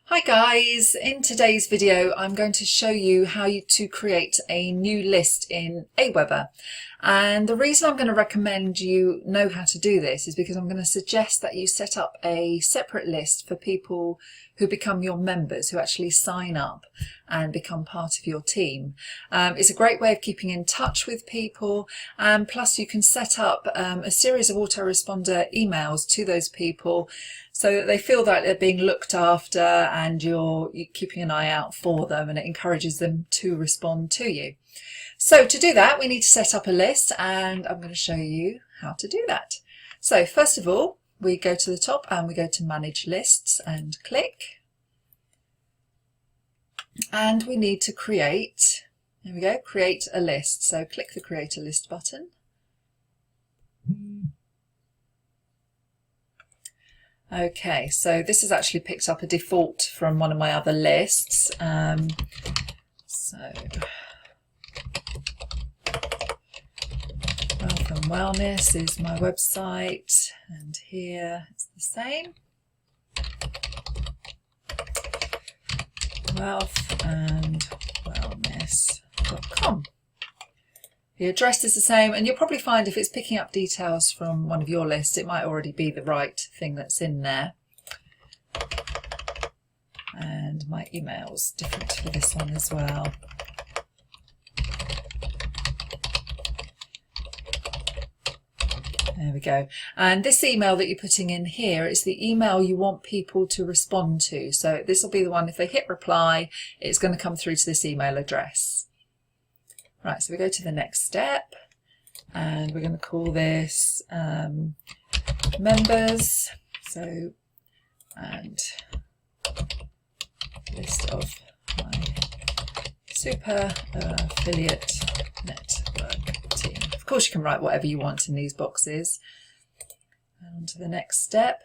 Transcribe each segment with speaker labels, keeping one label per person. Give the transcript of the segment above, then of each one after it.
Speaker 1: Hi guys, in today's video I'm going to show you how to create a new list in Aweber, and the reason I'm going to recommend you know how to do this is because I'm going to suggest that you set up a separate list for people who become your members, who actually sign up and become part of your team. It's a great way of keeping in touch with people, and plus you can set up a series of autoresponder emails to those people so that they feel that they're being looked after and you're keeping an eye out for them, and it encourages them to respond to you. So to do that, we need to set up a list, and I'm going to show you how to do that. So first of all, we go to the top and we go to Manage Lists and click. And we need to create, there we go, create a list. So click the Create a List button. Okay, so this has actually picked up a default from one of my other lists. So Wealth and Wellness is my website, and here it's the same. wealthandwellness.com. The address is the same, and you'll probably find if it's picking up details from one of your lists, it might already be the right thing that's in there. And my email's different for this one as well. There we go. And this email that you're putting in here is the email you want people to respond to. So this will be the one, if they hit reply, it's going to come through to this email address. Right, so we go to the next step, and we're going to call this members. So, and list of my super affiliate network team. Of course, you can write whatever you want in these boxes. And on to the next step.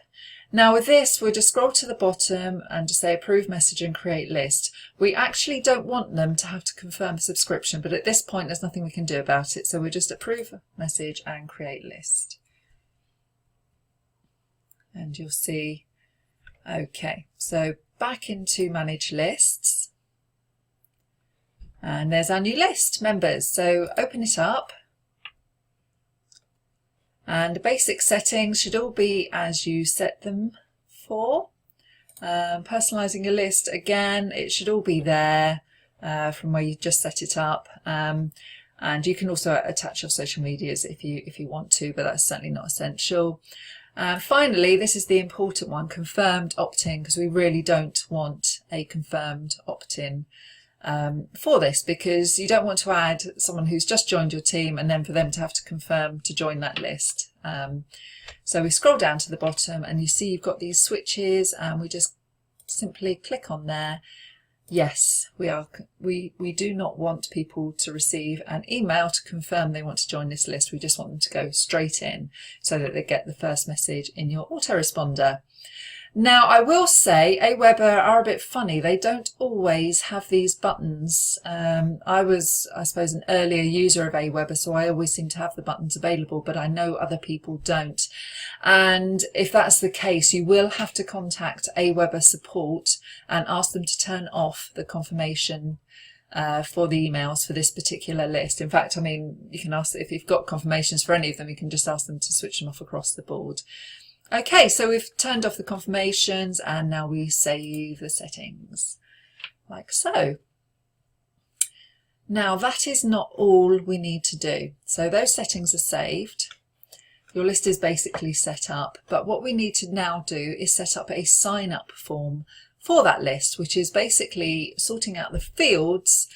Speaker 1: Now with this, we'll just scroll to the bottom and just say approve message and create list. We actually don't want them to have to confirm a subscription, but at this point there's nothing we can do about it. So we'll just approve message and create list. And you'll see, okay, so back into manage lists. And there's our new list, members. So open it up. And the basic settings should all be as you set them for. Personalising a list, again, it should all be there from where you just set it up. And you can also attach your social medias if you want to, but that's certainly not essential. Finally, this is the important one, confirmed opt-in, because we really don't want a confirmed opt-in for this, because you don't want to add someone who's just joined your team and then for them to have to confirm to join that list. So we scroll down to the bottom and you see you've got these switches, and we just simply click on there. Yes, we do not want people to receive an email to confirm they want to join this list. We just want them to go straight in so that they get the first message in your autoresponder. Now, I will say Aweber are a bit funny. They don't always have these buttons. I was, I suppose, an earlier user of Aweber, so I always seem to have the buttons available, but I know other people don't. And if that's the case, you will have to contact Aweber support and ask them to turn off the confirmation for the emails for this particular list. In fact, I mean, you can ask, if you've got confirmations for any of them, you can just ask them to switch them off across the board. Okay, so we've turned off the confirmations, and now we save the settings, like so. Now that is not all we need to do. So those settings are saved. Your list is basically set up, but what we need to now do is set up a sign up form for that list, which is basically sorting out the fields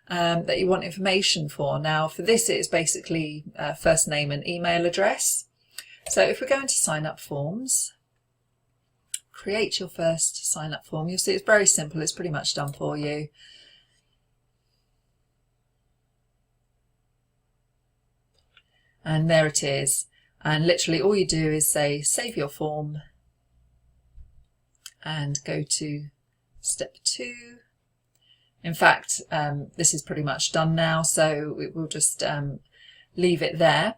Speaker 1: that you want information for. Now for this, it's basically first name and email address. So if we go into sign up forms, create your first sign up form. You'll see it's very simple. It's pretty much done for you. And there it is. And literally all you do is say save your form and go to step 2. In fact, this is pretty much done now, so we'll just leave it there.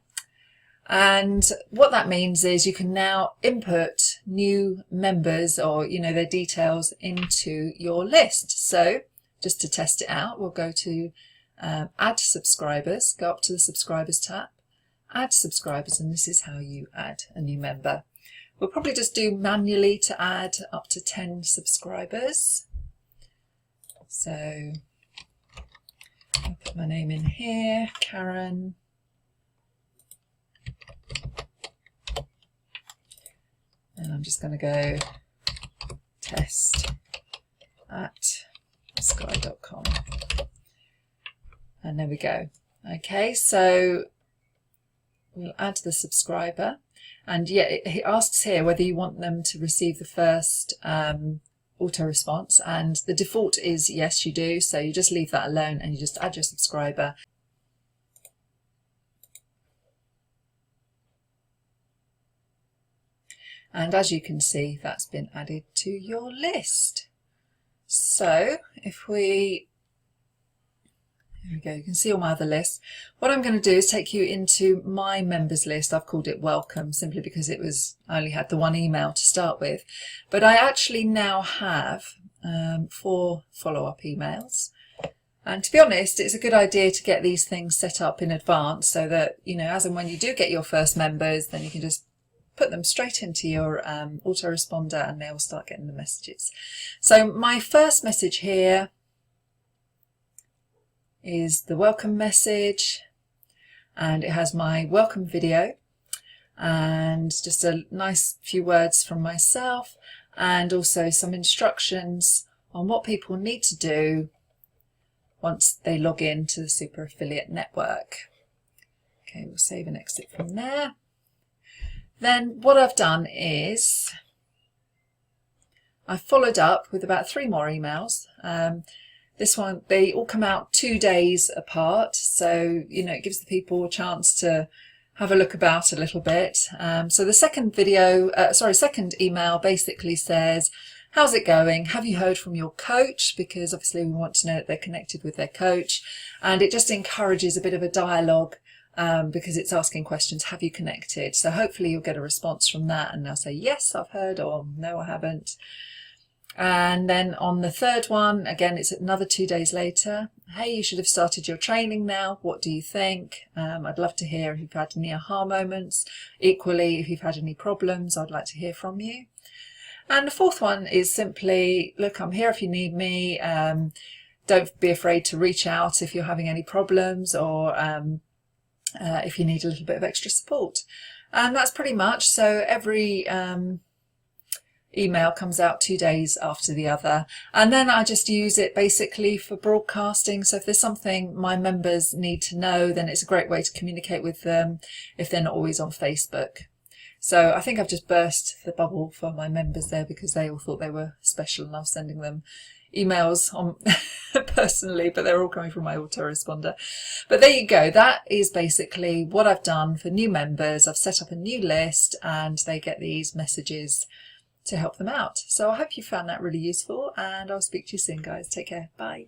Speaker 1: And what that means is you can now input new members or, you know, their details into your list. So just to test it out, we'll go to add subscribers, go up to the subscribers tab, add subscribers, and this is how you add a new member. We'll probably just do manually to add up to 10 subscribers. So I'll put my name in here, Karen. And I'm just going to go test@sky.com. And there we go. Okay, so we'll add the subscriber. And yeah, it asks here whether you want them to receive the first auto response. And the default is yes, you do. So you just leave that alone and you just add your subscriber. And as you can see, that's been added to your list. So if here we go, you can see all my other lists. What I'm going to do is take you into my members list. I've called it welcome simply because I only had the one email to start with. But I actually now have 4 follow-up emails. And to be honest, it's a good idea to get these things set up in advance so that, you know, as and when you do get your first members, then you can just put them straight into your autoresponder and they'll start getting the messages. So my first message here is the welcome message, and it has my welcome video and just a nice few words from myself and also some instructions on what people need to do once they log in to the Super Affiliate Network. Okay, we'll save and exit from there. Then what I've done is I've followed up with about 3 more emails. This one, they all come out 2 days apart, so you know it gives the people a chance to have a look about a little bit. So the second second email basically says, how's it going? Have you heard from your coach? Because obviously we want to know that they're connected with their coach, and it just encourages a bit of a dialogue. Because it's asking questions, have you connected? So hopefully you'll get a response from that and they'll say, yes, I've heard, or no, I haven't. And then on the third one, again, it's another 2 days later. Hey, you should have started your training now. What do you think? I'd love to hear if you've had any aha moments. Equally, if you've had any problems, I'd like to hear from you. And the fourth one is simply, look, I'm here if you need me. Don't be afraid to reach out if you're having any problems or if you need a little bit of extra support. And that's pretty much, so every email comes out 2 days after the other, and then I just use it basically for broadcasting. So if there's something my members need to know, then it's a great way to communicate with them if they're not always on Facebook. So I think I've just burst the bubble for my members there because they all thought they were special and I was sending them emails on personally, but they're all coming from my autoresponder. But there you go, that is basically what I've done for new members. I've set up a new list and they get these messages to help them out. So I hope you found that really useful, and I'll speak to you soon, guys. Take care. Bye.